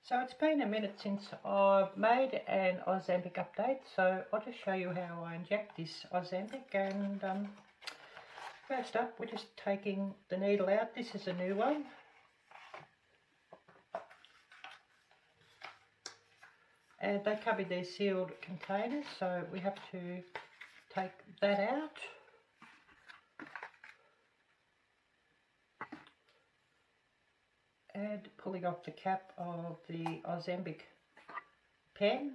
So it's been a minute since I've made an Ozempic update, so I'll just show you how I inject this Ozempic. And first up, we're just taking the needle out. This is a new one. And they come in these sealed containers, so we have to take that out. And pulling off the cap of the Ozempic pen.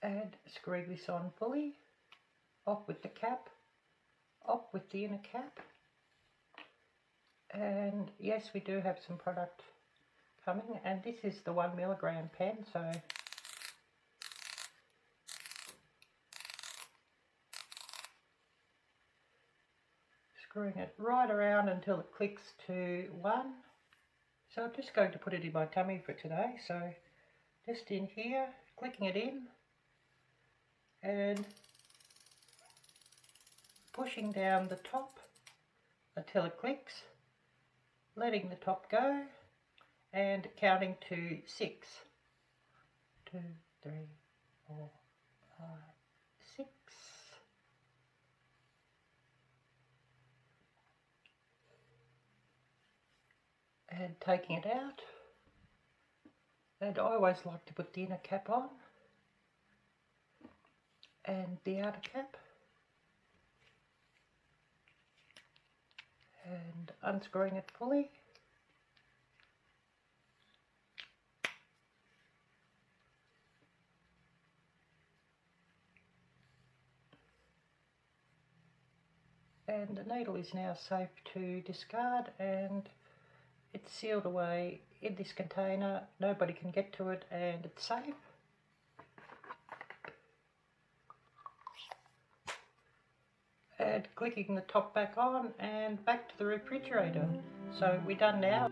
And screw this on fully, off with the cap, off with the inner cap. And yes, we do have some product coming, and this is the 1 milligram pen, so screwing it right around until it clicks to 1. So I'm just going to put it in my tummy for today, so just in here, clicking it in and pushing down the top until it clicks, letting the top go and counting to 6. 2, 3, 4, 5, 6. And taking it out. And I always like to put the inner cap on and the outer cap. And unscrewing it fully. And the needle is now safe to discard, and it's sealed away in this container. Nobody can get to it, and it's safe. And clicking the top back on and back to the refrigerator. So we're done now.